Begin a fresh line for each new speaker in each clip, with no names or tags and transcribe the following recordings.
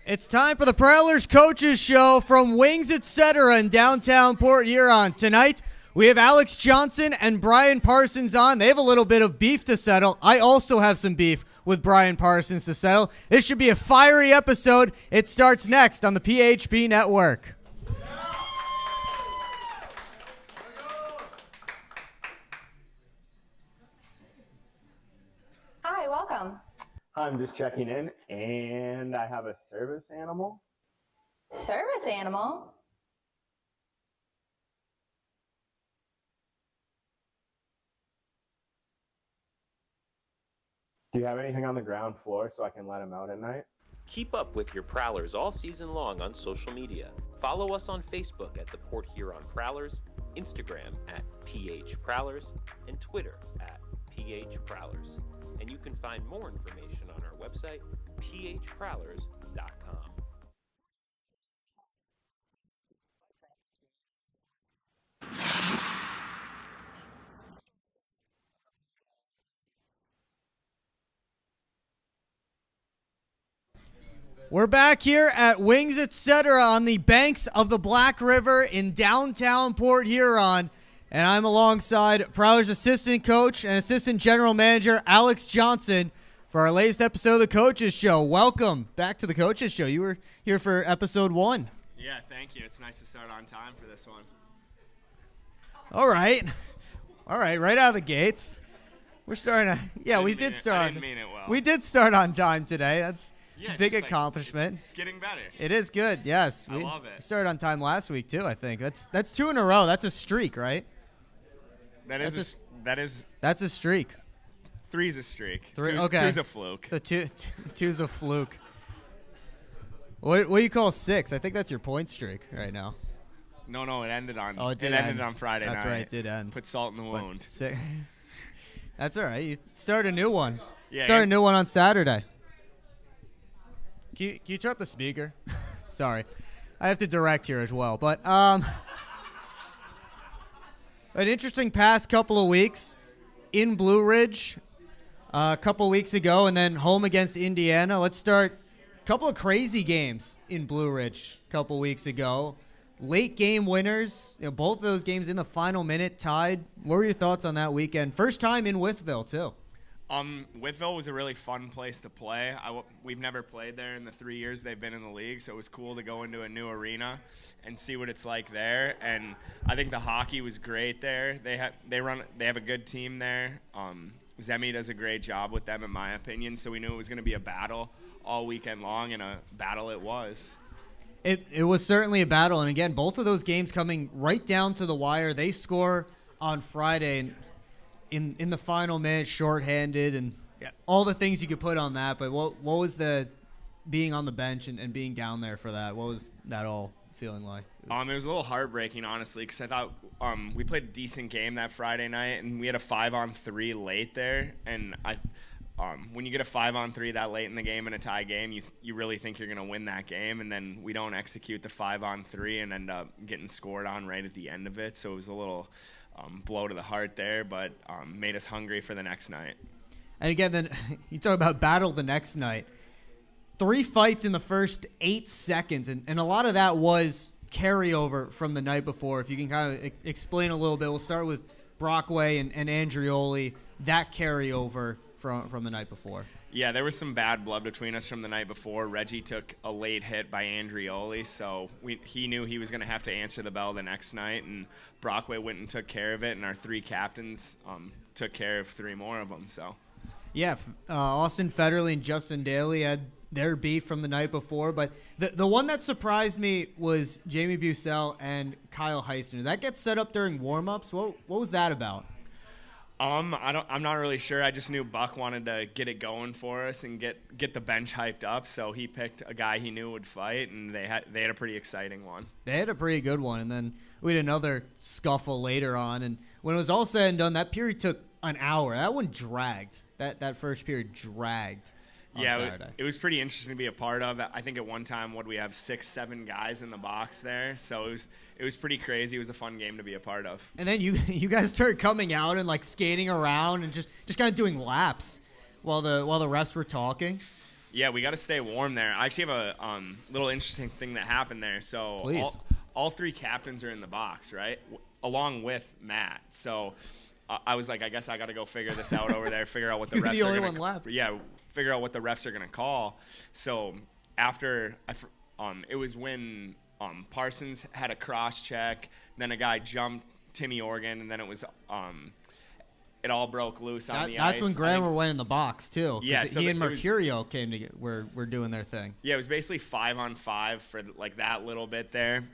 It's time for the Prowlers Coaches Show from Wings Etc. in downtown Port Huron. Tonight, we have Alex Johnson and Bryan Parsons on. They have a little bit of beef to settle. I also have some beef with Bryan Parsons to settle. This should be a fiery episode. It starts next on the PHP Network.
Hi, welcome.
I'm just checking in, and I have a service animal.
Service animal?
Do you have anything on the ground floor so I can let him out at night?
Keep up with your Prowlers all season long on social media. Follow us on Facebook at the Port Huron Prowlers, Instagram at PH Prowlers, and Twitter at PH Prowlers. And you can find more information on our website, phprowlers.com.
We're back here at Wings Etc. on the banks of the Black River in downtown Port Huron. And I'm alongside Prowlers assistant coach and assistant general manager Alex Johnson for our latest episode of the Coaches Show. Welcome back to the Coaches Show. You were here for episode 1.
Yeah, thank you. It's nice to start on time for this one.
All right, right out of the gates. We're starting to, yeah, we did start.
I didn't mean it well.
We did start on time today. That's
Yeah,
big
just like,
accomplishment.
It's getting better.
It is good, yes.
I love it.
We started on time last week, too, I think. That's 2 in a row. That's a streak, right?
That's
a streak.
3's a streak.
Okay.
2's a fluke.
So two's a fluke. What do you call 6? I think that's your point streak right now.
No, it ended on.
Oh, it did
ended
end.
on Friday night.
That's right, it did end.
Put salt in the
But
wound.
That's all right. You start a new one.
Yeah.
Start a new one on Saturday. Can you turn up the speaker? Sorry. I have to direct here as well. But an interesting past couple of weeks in Blue Ridge a couple weeks ago, and then home against Indiana. Let's start a couple of crazy games in Blue Ridge a couple weeks ago. Late game winners, both of those games in the final minute tied. What were your thoughts on that weekend? First time in Wytheville, too.
Wytheville was a really fun place to play. We've never played there in the 3 years they've been in the league, so it was cool to go into a new arena and see what it's like there. And I think the hockey was great there. They have a good team there. Zemi does a great job with them, in my opinion. So we knew it was going to be a battle all weekend long, and a battle it was.
It was certainly a battle, and again, both of those games coming right down to the wire. They score on Friday in the final minute, shorthanded, and all the things you could put on that. But what was the being on the bench and being down there for that? What was that all feeling like?
It was a little heartbreaking, honestly, because I thought we played a decent game that Friday night, and we had a 5-on-3 late there, and when you get a 5-on-3 that late in the game in a tie game, you really think you're going to win that game, and then we don't execute the 5-on-3 and end up getting scored on right at the end of it. So it was a little blow to the heart there, but made us hungry for the next night.
And again, then you talk about battle the next night. 3 fights in the first 8 seconds, and a lot of that was carryover from the night before. If you can kind of explain a little bit, we'll start with Brockway and Andrioli, that carryover from the night before.
Yeah, there was some bad blood between us from the night before. Reggie took a late hit by Andrioli, so he knew he was going to have to answer the bell the next night, and Brockway went and took care of it, and our 3 captains took care of 3 more of them. So,
yeah, Austin Federley and Justin Daly had their beef from the night before, but the one that surprised me was Jamie Bussell and Kyle Heisner. That gets set up during warm-ups. What was that about?
I'm not really sure. I just knew Buck wanted to get it going for us and get the bench hyped up, so he picked a guy he knew would fight, and they had a pretty exciting one.
They had a pretty good one, and then we had another scuffle later on, and when it was all said and done, that period took an hour. That one dragged. That first period dragged.
Yeah, it was pretty interesting to be a part of. I think at one time, we have 6-7 guys in the box there, so it was pretty crazy. It was a fun game to be a part of.
And then you guys started coming out and like skating around and just kind of doing laps while the refs were talking.
Yeah, we got to stay warm there. I actually have a little interesting thing that happened there. So
Please.
all three captains are in the box, right? Along with Matt. So I was like, I guess I got to go figure this out over there, figure out what the
You're
refs
the
are
only
going
one left.
Yeah, figure out what the refs are going to call. So after it was when Parsons had a cross check, then a guy jumped Timmy Organ, and then it was it all broke loose on the ice.
That's when Grammer went in the box too.
Yeah, so
he and Mercurio came to were doing their thing.
Yeah, it was basically 5-on-5 for like that little bit there.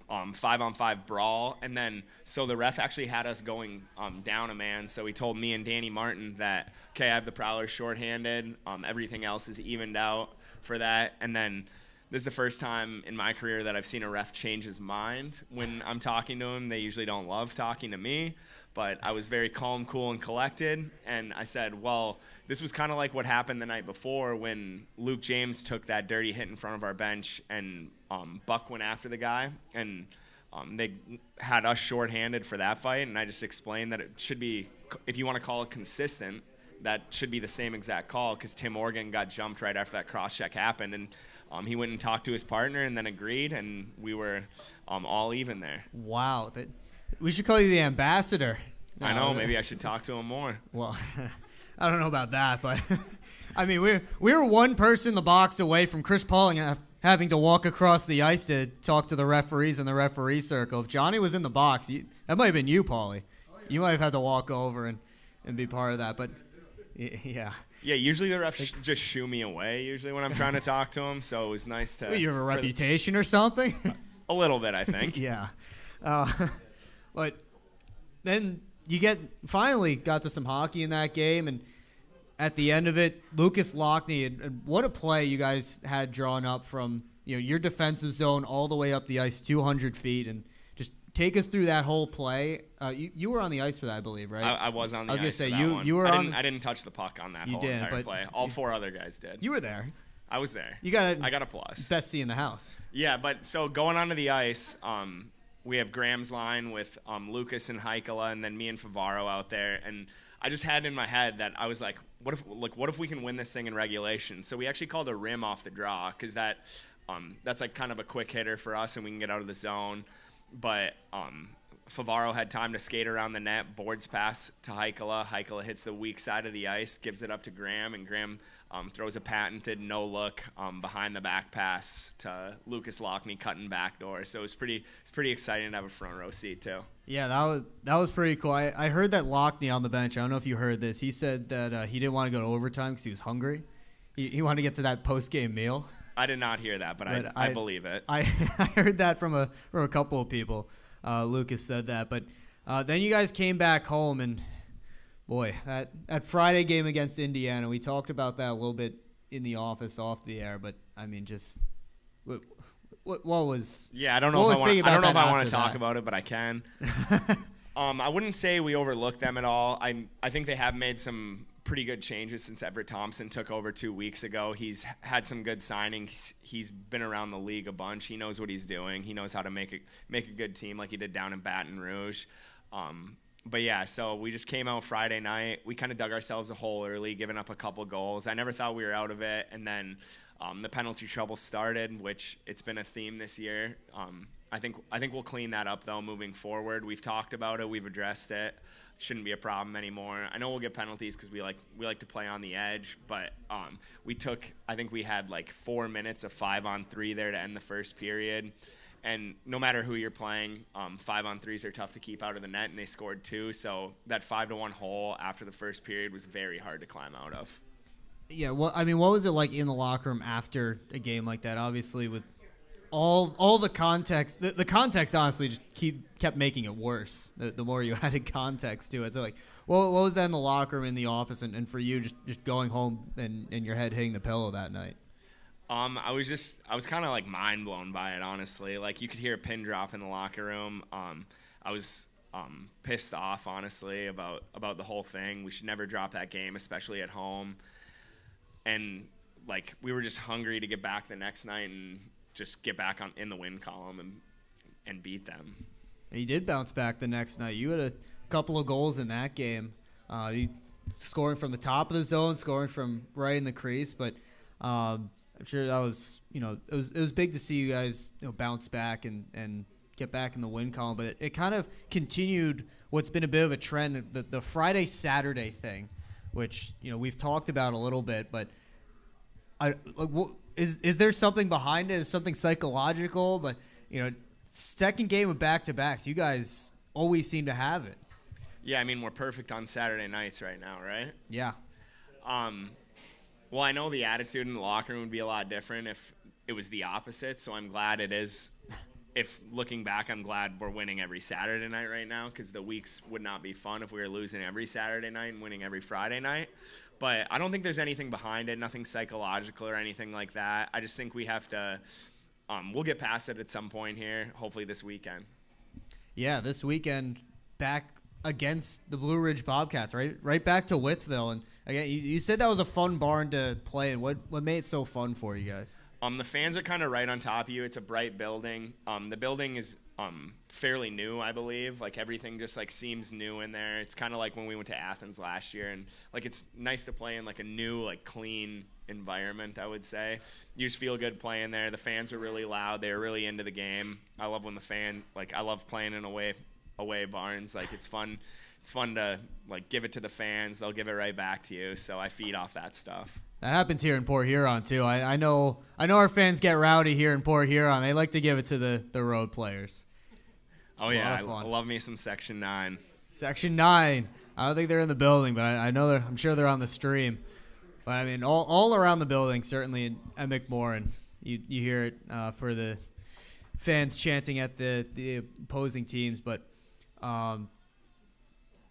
5-on-5 brawl, and then so the ref actually had us going down a man. So he told me and Danny Martin that, okay, I have the Prowlers shorthanded. Everything else is evened out for that. And then this is the first time in my career that I've seen a ref change his mind when I'm talking to him. They usually don't love talking to me. But I was very calm, cool, and collected. And I said, well, this was kind of like what happened the night before when Luke James took that dirty hit in front of our bench and Buck went after the guy. And they had us shorthanded for that fight. And I just explained that it should be, if you want to call it consistent, that should be the same exact call because Tim Organ got jumped right after that cross-check happened. And he went and talked to his partner and then agreed, and we were all even there.
Wow. We should call you the ambassador.
I know. Maybe I should talk to him more.
Well, I don't know about that, but I mean, we were one person in the box away from Chris Pauling having to walk across the ice to talk to the referees in the referee circle. If Johnny was in the box, that might have been you, Paulie. You might have had to walk over and be part of that, but yeah.
Yeah, usually the refs just shoo me away usually when I'm trying to talk to them, so it was nice to...
Well, you have a reputation or something?
A little bit, I think.
Yeah. But then you finally got to some hockey in that game, and at the end of it, Lucas Lockney, and what a play you guys had drawn up from your defensive zone all the way up the ice 200 feet, and just take us through that whole play. You were on the ice for that, I believe, right?
I was on the ice.
I was going to say,
you
you were on...
I didn't touch the puck on that
you
whole
didn't,
entire
but
play. All four other guys did.
You were there.
I was there.
I
got a plus.
Best seat in the house.
Yeah, but so going onto the ice, we have Graham's line with Lucas and Heikkila, and then me and Favaro out there. And I just had in my head that I was like, what if we can win this thing in regulation? So we actually called a rim off the draw because that's like kind of a quick hitter for us, and we can get out of the zone. But Favaro had time to skate around the net, boards pass to Heikkila. Heikkila hits the weak side of the ice, gives it up to Graham, and Graham throws a patented no-look behind the back pass to Lucas Lockney cutting backdoor. So it's pretty exciting to have a front row seat too.
Yeah, that was pretty cool. I heard that Lockney on the bench. I don't know if you heard this. He said that he didn't want to go to overtime because he was hungry. He wanted to get to that post-game meal.
I did not hear that, but I believe it.
I heard that from a couple of people. Lucas said that, but then you guys came back home, and boy, that Friday game against Indiana, we talked about that a little bit in the office off the air, but I mean, just what was?
Yeah, I don't know if I want to talk about it, but I can. I wouldn't say we overlooked them at all. I think they have made some pretty good changes since Everett Thompson took over 2 weeks ago. He's had some good signings. He's been around the league a bunch. He knows what he's doing. He knows how to make a good team like he did down in Baton Rouge. But yeah, so we just came out Friday night. We kind of dug ourselves a hole early, giving up a couple goals. I never thought we were out of it, and then the penalty trouble started, which it's been a theme this year. I think we'll clean that up though moving forward. We've talked about it. We've addressed it. Shouldn't be a problem anymore. I know we'll get penalties because we like to play on the edge, but I think we had like 4 minutes of 5-on-3 there to end the first period. And no matter who you're playing, 5-on-3s are tough to keep out of the net, and they scored 2. So that 5-1 hole after the first period was very hard to climb out of.
Yeah, well, I mean, what was it like in the locker room after a game like that? Obviously, with all the context, the context honestly just kept making it worse. The more you added context to it, so like, what was that in the locker room, in the office, and for you just going home and your head hitting the pillow that night?
I was kind of like mind blown by it, honestly. Like you could hear a pin drop in the locker room. I was pissed off, honestly, about the whole thing. We should never drop that game, especially at home. And like we were just hungry to get back the next night and just get back in the win column and beat them.
You did bounce back the next night. You had a couple of goals in that game. You scoring from the top of the zone, scoring from right in the crease, but I'm sure that was, it was big to see you guys, bounce back and get back in the win column. But it kind of continued what's been a bit of a trend, the Friday Saturday thing, which we've talked about a little bit. But is there something behind it? Is something psychological? But second game of back-to-backs, you guys always seem to have it.
Yeah, I mean, we're perfect on Saturday nights right now, right?
Yeah.
Well, I know the attitude in the locker room would be a lot different if it was the opposite, so I'm glad it is. If looking back, I'm glad we're winning every Saturday night right now, because the weeks would not be fun if we were losing every Saturday night and winning every Friday night. But I don't think there's anything behind it, nothing psychological or anything like that. I just think we have to we'll get past it at some point here, hopefully this weekend. Yeah,
this weekend back against the Blue Ridge Bobcats, right back to Wytheville. And again, you said that was a fun barn to play in. What made it so fun for you guys?
The fans are kind of right on top of you. It's a bright building. The building is fairly new, I believe. Like, everything just seems new in there. It's kind of like when we went to Athens last year, and it's nice to play in a new clean environment, I would say. You just feel good playing there. The fans are really loud. They're really into the game. I love when I love playing in away barns. It's fun. It's fun to give it to the fans. They'll give it right back to you. So I feed off that stuff.
That happens here in Port Huron too. I know our fans get rowdy here in Port Huron. They like to give it to the road players.
Oh yeah, I love me some Section 9.
Section 9. I don't think they're in the building, but I know I'm sure they're on the stream. But I mean, all around the building, certainly at McMorran, you hear it for the fans chanting at the opposing teams. But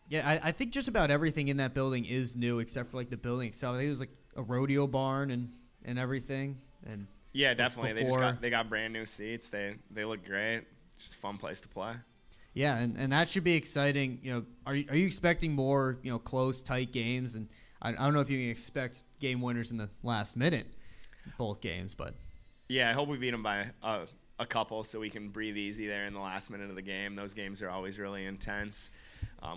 yeah, I think just about everything in that building is new except for the building itself. I think it was a rodeo barn and everything. And
yeah, definitely. They got brand new seats. They look great. Just a fun place to play.
Yeah, and that should be exciting. Are you expecting more close, tight games? And I don't know if you can expect game winners in the last minute, both games, but
yeah, I hope we beat them by a couple so we can breathe easy there in the last minute of the game. Those games are always really intense.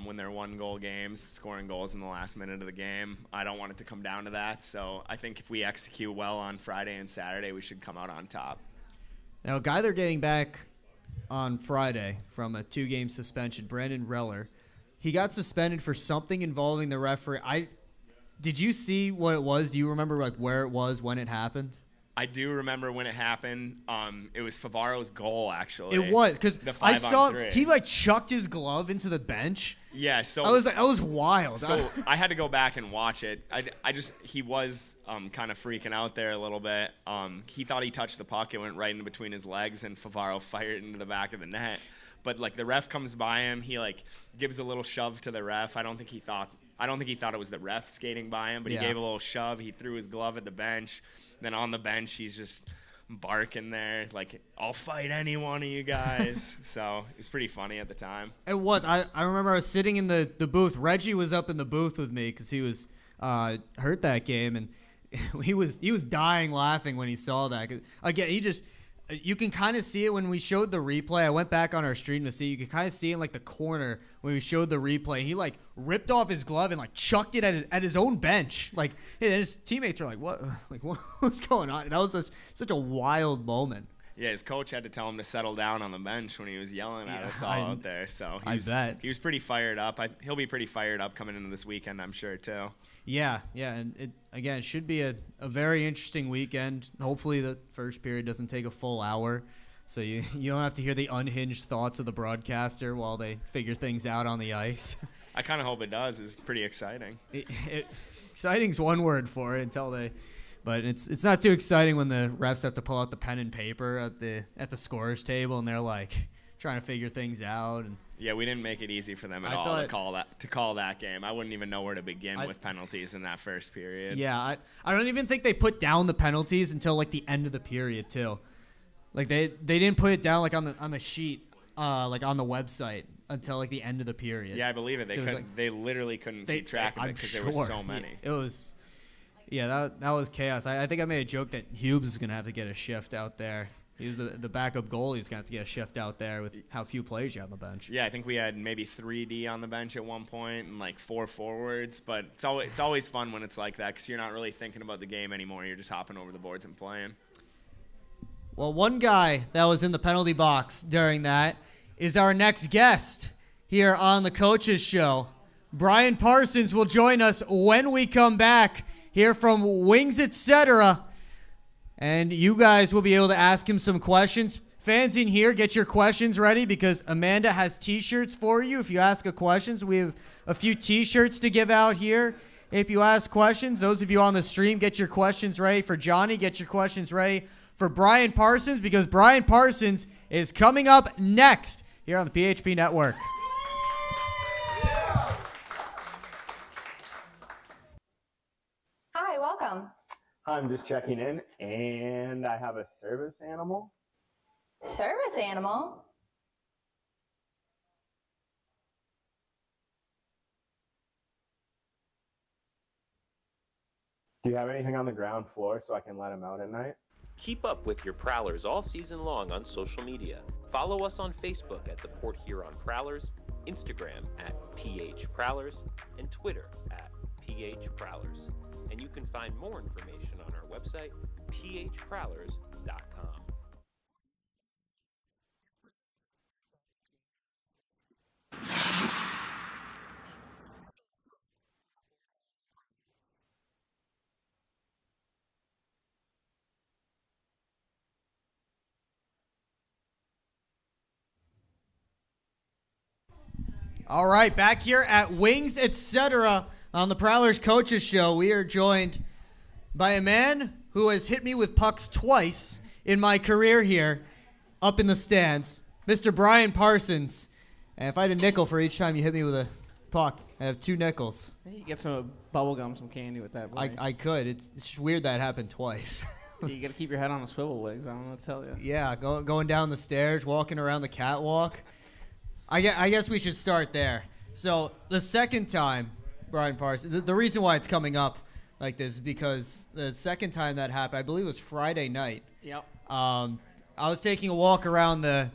When they're 1-goal games, scoring goals in the last minute of the game. I don't want it to come down to that. So I think if we execute well on Friday and Saturday, we should come out on top.
Now, a guy they're getting back on Friday from a 2-game suspension, Brandon Reller, he got suspended for something involving the referee. Did you see what it was? Do you remember where it was when it happened?
I do remember when it happened. It was Favaro's goal, actually.
It was, because I saw
5-on-3.
He chucked his glove into the bench.
Yeah, so
I was wild.
So I had to go back and watch it. He was kind of freaking out there a little bit. He thought he touched the puck. It went right in between his legs, and Favaro fired into the back of the net. But the ref comes by him. He gives a little shove to the ref. I don't think he thought it was the ref skating by him, but he gave a little shove. He threw his glove at the bench. Then on the bench, he's just barking there, I'll fight any one of you guys. So it was pretty funny at the time.
It was. I remember I was sitting in the booth. Reggie was up in the booth with me because he was hurt that game, and he was dying laughing when he saw that. Again, you can kind of see it when we showed the replay. I went back on our stream to see. You could kind of see in the corner when we showed the replay. He ripped off his glove and chucked it at his own bench. And his teammates are what? What's going on? And that was such a wild moment.
Yeah, his coach had to tell him to settle down on the bench when he was yelling at us all out there. So
I bet
he was pretty fired up. He'll be pretty fired up coming into this weekend, I'm sure too.
Yeah, and it should be a very interesting weekend. Hopefully the first period doesn't take a full hour, so you don't have to hear the unhinged thoughts of the broadcaster while they figure things out on the ice.
I kind of hope it does. It's pretty exciting.
Exciting's one word for it but it's not too exciting when the refs have to pull out the pen and paper at the scorer's table and they're trying to figure things out. And
yeah, we didn't make it easy for them at all to call that game. I wouldn't even know where to begin with penalties in that first period.
Yeah, I don't even think they put down the penalties until the end of the period too. They didn't put it down on the sheet on the website until the end of the period.
Yeah, I believe it. They literally couldn't keep track of it because there were so many.
It was. Yeah, that was chaos. I think I made a joke that Hughes is going to have to get a shift out there He's the backup goalie. He's going to have to get a shift out there with how few players you have on the bench.
Yeah, I think we had maybe 3D on the bench at one point and like 4 forwards. But it's always fun when it's like that because you're not really thinking about the game anymore. You're just hopping over the boards and playing.
Well, one guy that was in the penalty box during that is our next guest here on the Coaches Show. Bryan Parsons will join us when we come back here from Wings Etc. And you guys will be able to ask him some questions. Fans in here, get your questions ready because Amanda has T-shirts for you. If you ask a question, we have a few T-shirts to give out here. If you ask questions, those of you on the stream, get your questions ready for Johnny. Get your questions ready for Bryan Parsons because Bryan Parsons is coming up next here on the PHP Network.
Hi, welcome.
I'm just checking in, and I have a service animal.
Service animal?
Do you have anything on the ground floor so I can let him out at night?
Keep up with your Prowlers all season long on social media. Follow us on Facebook at the Port Huron Prowlers, Instagram at PH Prowlers, and Twitter at PH Prowlers. And you can find more information on our website, phprowlers.com.
All right, back here at Wings Etc. on the Prowlers Coaches Show. We are joined by a man who has hit me with pucks twice in my career here up in the stands, Mr. Bryan Parsons. And if I had a nickel for each time you hit me with a puck, I have 2 nickels.
You get some bubble gum, some candy with that.
I could. It's just weird that happened twice.
You got to keep your head on a swivel, Wigs. I don't know what to tell you.
Yeah, going down the stairs, walking around the catwalk. I guess we should start there. So the second time, Bryan Parsons, the reason why it's coming up like this is because the second time that happened, I believe it was Friday night.
Yep.
I was taking a walk around the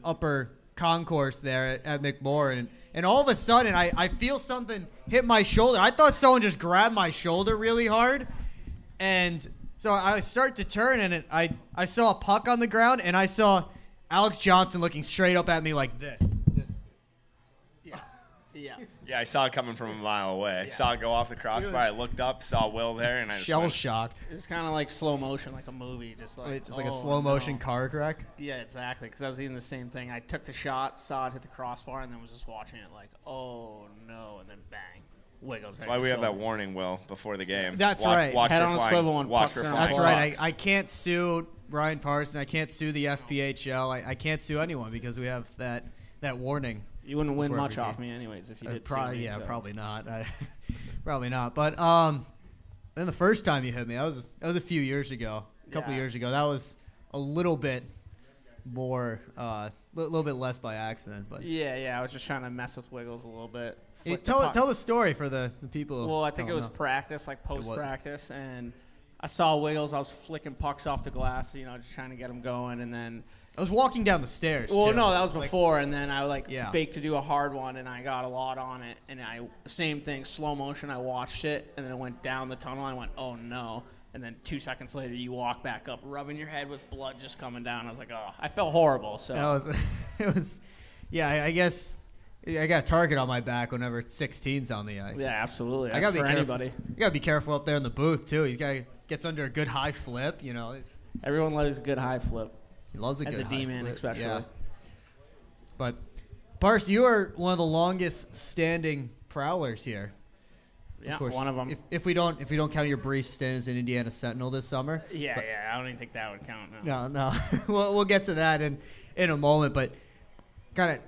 upper concourse there at McMorran, and all of a sudden I feel something hit my shoulder. I thought someone just grabbed my shoulder really hard, and so I start to turn, and I saw a puck on the ground, and I saw Alex Johnson looking straight up at me like this.
Yeah, I saw it coming from a mile away. I saw it go off the crossbar. I looked up, saw Will there, and I just
Shell
went,
shocked.
It's kind of like slow motion, like a movie, just like
A slow motion car wreck.
Yeah, exactly. Because I was eating the same thing. I took the shot, saw it hit the crossbar, and then was just watching it like, oh no, and then bang, wiggles.
That's why we have that warning, Will, before the game.
That's right.
Watch
Head
for
on a
flying.
swivel and
Watch
pucks
for
are on
flying.
That's right.
pucks.
I can't sue Bryan Parsons. I can't sue the FPHL. I can't sue anyone because we have that warning.
You wouldn't win
before
much
every
off
game.
me anyways if you did.
Probably,
see me,
yeah,
so.
probably not. Probably not. But then the first time you hit me, that was a few years ago, a couple years ago. That was a little bit more, little bit less by accident. But
Yeah. I was just trying to mess with Wiggles a little bit.
Hey,
Flick the
tell
puck.
the story for the people.
Well, I think
who
it was
don't know.
practice, like post-practice, and I saw Wiggles. I was flicking pucks off the glass, just trying to get him going, and then
I was walking down the stairs.
Well,
too.
no, that was before, and then I
Yeah.
faked to do a hard one, and I got a lot on it, and same thing, slow motion. I watched it, and then it went down the tunnel. I went, oh no, and then 2 seconds later, you walk back up, rubbing your head with blood just coming down. I was like, oh, I felt horrible. So
It was, yeah. I guess I got a target on my back whenever 16's on the ice.
yeah, absolutely.
I gotta be
for
careful.
anybody.
You gotta be careful up there in the booth too. Gets under a good high flip.
Everyone loves a good high flip.
He loves a
As
good
a
high
D-man
flip.
especially.
Yeah. But Pars, you are one of the longest standing Prowlers here.
Yeah,
Of course,
one of them.
If we don't count your brief stint as an Indiana Sentinel this summer.
Yeah, I don't even think that would count. No.
No. we'll get to that in a moment. But kind of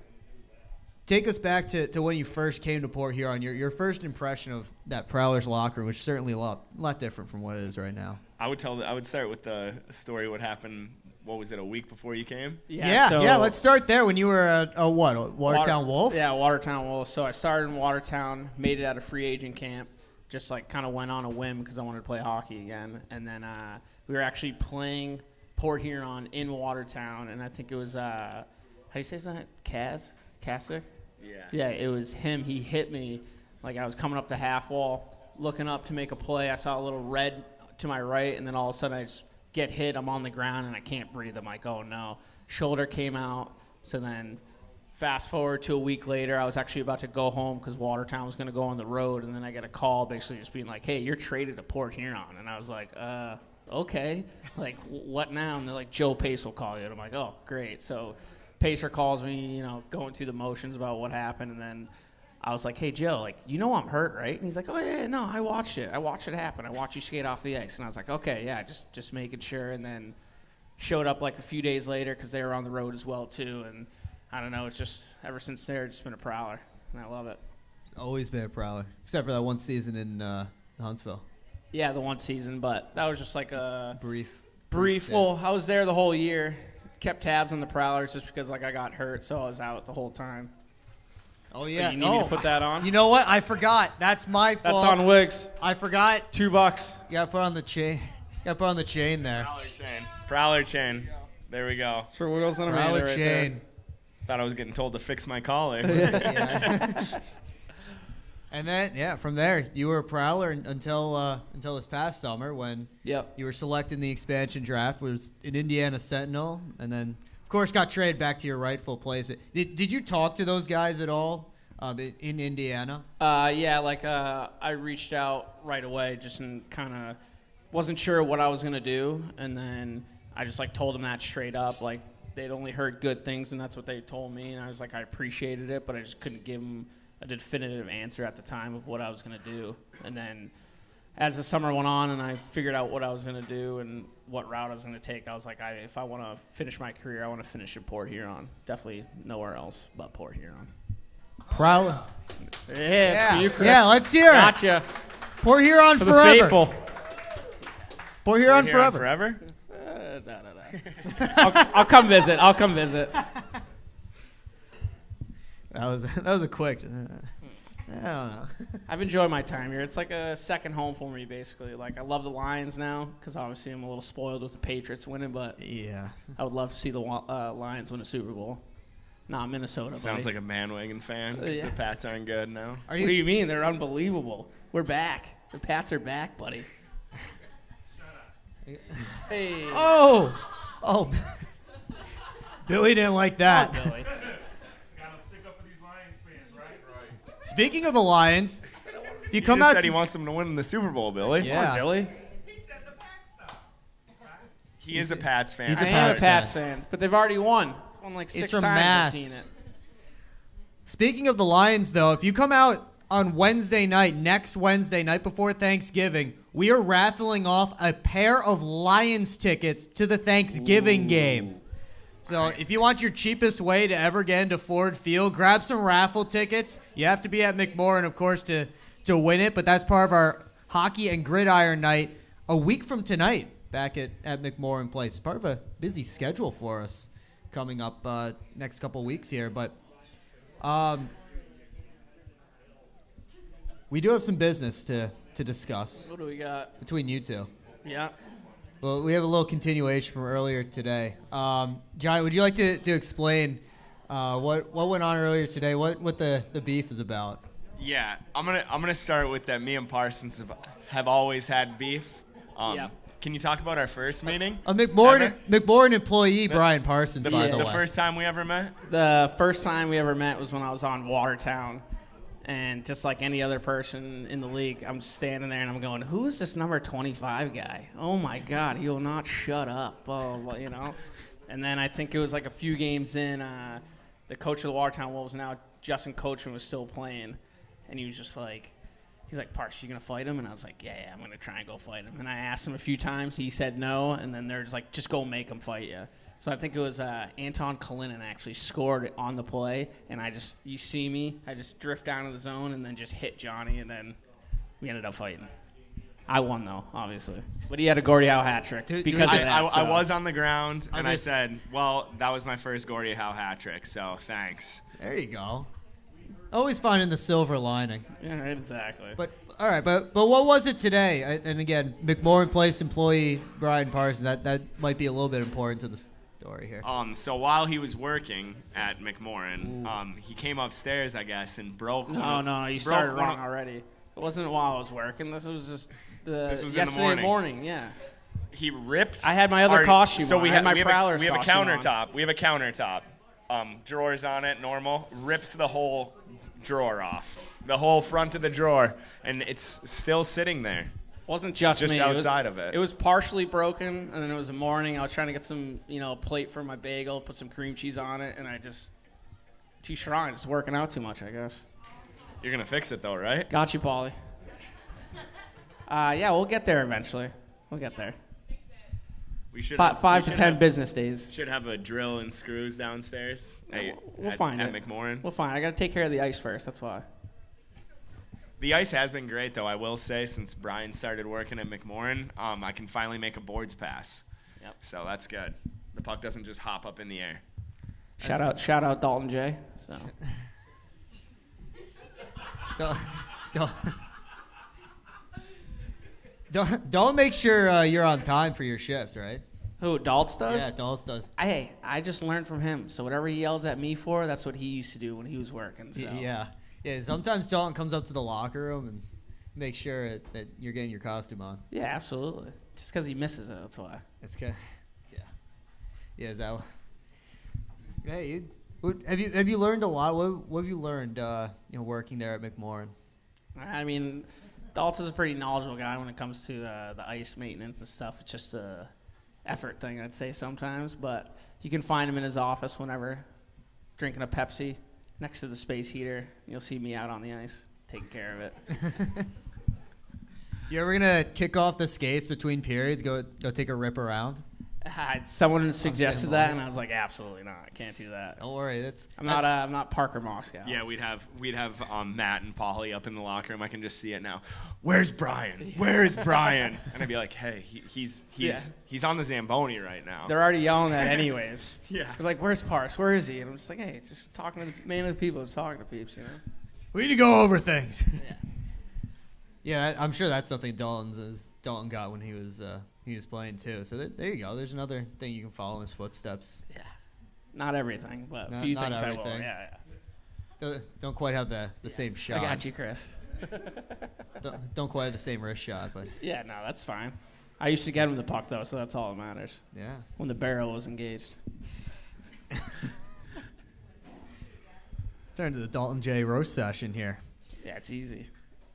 take us back to when you first came to Port Huron. Your first impression of that Prowlers locker room, which is certainly a lot different from what it is right now.
I would start with the story. What happened? What was it? A week before you came?
Yeah. Let's start there. When you were a Watertown Wolf.
Yeah, Watertown Wolf. So I started in Watertown, made it out of free agent camp, just like kind of went on a whim because I wanted to play hockey again. And then we were actually playing Port Huron in Watertown, and I think it was how do you say that? Kasich? Yeah, it was him. He hit me like I was coming up the half wall, looking up to make a play. I saw a little red to my right, and then all of a sudden I just get hit. I'm on the ground, and I can't breathe. I'm like, oh, no. Shoulder came out. So then fast forward to a week later, I was actually about to go home because Watertown was going to go on the road, and then I get a call basically just being like, hey, you're traded to Port Huron. And I was like, okay. Like, what now? And they're like, Joe Pace will call you. And I'm like, oh, great. So Pacer calls me, going through the motions about what happened, and then I was like, hey, Joe, like, I'm hurt, right? And he's like, oh, yeah, no, I watched it. I watched it happen. I watched you skate off the ice. And I was like, okay, yeah, just making sure. And then showed up like a few days later because they were on the road as well, too. And I don't know, it's just ever since there, it's been a Prowler, and I love it.
Always been a Prowler, except for that one season in Huntsville.
Yeah, the one season, but that was just like a
brief.
Well, I was there the whole year. Kept tabs on the Prowlers just because like I got hurt, so I was out the whole time.
Oh, yeah.
You need me to put that on?
You know what? I forgot. That's my fault.
That's on Wiggs.
I forgot.
$2.
You got to put on the chain. You got to put on the chain there.
Prowler chain. There we go.
For Wiggles and
Prowler
right
chain.
There.
Thought I was getting told to fix my collar.
And then, from there, you were a Prowler until this past summer when you were selected in the expansion draft. Was an Indiana Sentinel, and then, of course, got traded back to your rightful place. But did you talk to those guys at all in Indiana?
I reached out right away just and kind of wasn't sure what I was going to do, and then I just, told them that straight up. They'd only heard good things, and that's what they told me, and I was like, I appreciated it, but I just couldn't give them a definitive answer at the time of what I was going to do. And then as the summer went on and I figured out what I was going to do and what route I was going to take, I was like, if I want to finish my career, I want to finish at Port Huron. Definitely nowhere else but Port Huron.
Prowler.
Yeah. You, Chris.
Yeah, let's hear it.
Gotcha.
Port Huron
For
forever.
the faithful.
Port Huron forever.
I'll come visit.
That was a quick. I don't know.
I've enjoyed my time here. It's like a second home for me, basically. I love the Lions now because obviously I'm a little spoiled with the Patriots winning, but
yeah,
I would love to see the Lions win a Super Bowl. Not Minnesota.
Sounds like a bandwagon fan because the Pats aren't good now.
What do you mean? They're unbelievable. We're back. The Pats are back, buddy. Hey.
Oh. Billy didn't like that.
Oh, Billy.
Speaking of the Lions, if you come
just
out,
said he wants them to win the Super Bowl, Billy.
Yeah,
come on, Billy.
He is a Pats fan.
I am a Pats fan, but they've already won. Won like 6 times. I've seen it.
Speaking of the Lions, though, if you come out on Wednesday night, next Wednesday, night before Thanksgiving, we are raffling off a pair of Lions tickets to the Thanksgiving game. So if you want your cheapest way to ever get into Ford Field, grab some raffle tickets. You have to be at McMorran, of course, to win it, but that's part of our hockey and gridiron night a week from tonight back at McMorran Place. It's part of a busy schedule for us coming up next couple weeks here, but we do have some business to discuss.
What do we got?
Between you two.
Yeah.
Well, we have a little continuation from earlier today. Johnny, would you like to explain what went on earlier today? What the beef is about?
Yeah, I'm gonna start with that. Me and Parsons have always had beef. Can you talk about our first meeting?
A McMorran employee, Bryan Parsons, by the way.
The first time we ever met?
The first time we ever met was when I was on Watertown. And just like any other person in the league, I'm standing there and I'm going, who is this number 25 guy? Oh, my God, he will not shut up. Oh, you know. And then I think it was like a few games in, the coach of the Watertown Wolves now, Justin Coachman, was still playing. And he was just like, he's like, Parks, you going to fight him? And I was like, yeah, I'm going to try and go fight him. And I asked him a few times. He said no. And then they're just like, just go make him fight you. So I think it was Anton Kalinin actually scored on the play. And you see me, I just drift down to the zone and then just hit Johnny. And then we ended up fighting. I won, though, obviously. But he had a Gordie Howe hat trick because of that.
I was on the ground, and I said, well, that was my first Gordie Howe hat trick, so thanks.
There you go. Always finding the silver lining.
Yeah, exactly.
But all right, but what was it today? And again, McMorran Place employee Bryan Parsons. That might be a little bit important to the story here.
So while he was working at McMorran, he came upstairs, I guess, and broke.
No, you started wrong already. It wasn't while I was working. This was just yesterday
in the morning.
Yeah.
He ripped.
I had my other costume.
So
on.
we
I
have
my
we have
Prowlers
a, we have a
costume
countertop.
on.
We have a countertop. Drawers on it, normal. Rips the whole drawer off, the whole front of the drawer, and it's still sitting there.
Wasn't just me.
Outside of it.
It was partially broken, and then it was a morning. I was trying to get some, plate for my bagel, put some cream cheese on it, and I just too strong. Just working out too much, I guess.
You're gonna fix it though, right?
Got you, Paulie. Yeah, we'll get there eventually. We'll get there.
We should
5 to 10 business days.
Should have a drill and screws downstairs.
We'll find
at
it.
McMorran.
We'll find it. I got to take care of the ice first. That's why.
The ice has been great, though. I will say, since Bryan started working at McMorran, I can finally make a boards pass.
Yep.
So that's good. The puck doesn't just hop up in the air.
Shout out Dalton J. So.
Don't make sure you're on time for your shifts, right?
Who, Daltz does?
Yeah, Dallas does.
I just learned from him. So whatever he yells at me for, that's what he used to do when he was working. So.
Yeah. Sometimes Dalton comes up to the locker room and makes sure that you're getting your costume on.
Yeah, absolutely. Just because he misses it, that's why.
It's good. Yeah. Yeah. Is that? Hey, have you learned a lot? What have you learned? Working there at McMorran.
I mean, Daltz is a pretty knowledgeable guy when it comes to the ice maintenance and stuff. It's just a effort thing, I'd say sometimes. But you can find him in his office whenever, drinking a Pepsi next to the space heater. You'll see me out on the ice taking care of it.
You ever gonna kick off the skates between periods? Go take a rip around.
Someone suggested that, and I was like, absolutely not. I can't do that.
Don't worry,
I'm not Parker Moscow.
Yeah, we'd have Matt and Paulie up in the locker room. I can just see it now. Where's Bryan? Where is Bryan? And I'd be like, hey, he's on the Zamboni right now.
They're already yelling that anyways.
Yeah.
They're like, where's Parks? Where is he? And I'm just like, hey, it's just talking to the man of the people. It's talking to peeps,
We need to go over things. Yeah, I'm sure that's something Dalton got when he was playing too. So there you go. There's another thing you can follow in his footsteps.
Yeah. Not everything, but a few
not
things
everything.
I will. Yeah.
Don't quite have the same shot.
I got you, Chris.
Don't quite have the same wrist shot, but
Yeah, no, that's fine. I used to get him the puck, though, so that's all that matters.
yeah.
When the barrel was engaged.
Turn to the Dalton J roast session here.
Yeah, it's easy.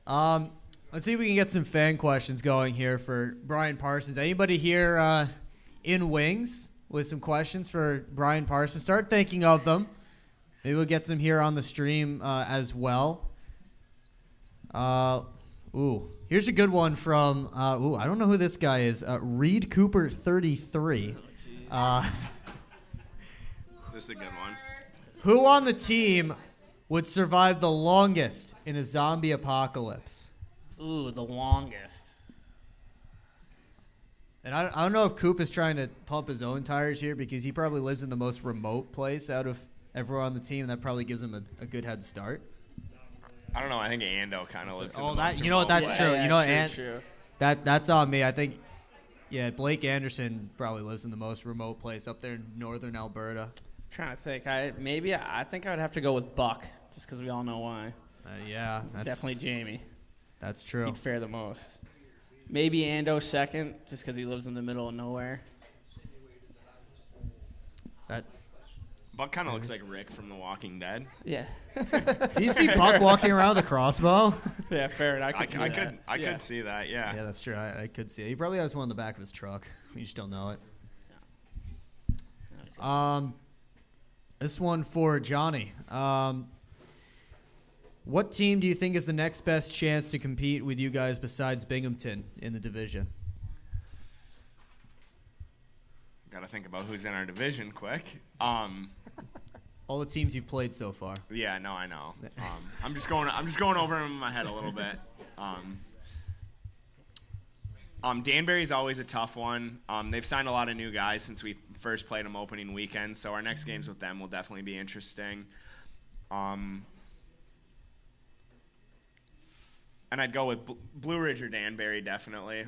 Let's see if we can get some fan questions going here for Bryan Parsons. Anybody here in wings with some questions for Bryan Parsons? Start thinking of them. Maybe we'll get some here on the stream as well. Here's a good one from, I don't know who this guy is. Reed Cooper 33.
This is a good one.
Who on the team would survive the longest in a zombie apocalypse?
Ooh, the longest.
And I don't know if Coop is trying to pump his own tires here because he probably lives in the most remote place out of everyone on the team, and that probably gives him a good head start.
I don't know. I think Ando kind of lives in the
that
most
you know what? That's
remote
true.
place.
You know what?
True.
That's on me. I think, Blake Anderson probably lives in the most remote place up there in northern Alberta.
Trying to think. I think I would have to go with Buck, just because we all know why.
That's
Definitely Jamie.
That's true.
He'd fare the most. Maybe Ando second, just because he lives in the middle of nowhere.
Buck kind of looks like Rick from The Walking Dead.
Yeah.
Do you see Buck walking around with a crossbow?
Yeah, fair enough. I
could see that, yeah.
Yeah, that's true. I could see it. He probably has one in the back of his truck. We just don't know it. This one for Johnny. What team do you think is the next best chance to compete with you guys besides Binghamton in the division?
Got to think about who's in our division quick.
All the teams you've played so far.
Yeah, no, I know. I'm just going over them in my head a little bit. Danbury's always a tough one. They've signed a lot of new guys since we first played them opening weekend, so our next games with them will definitely be interesting. And I'd go with Blue Ridge or Danbury, definitely.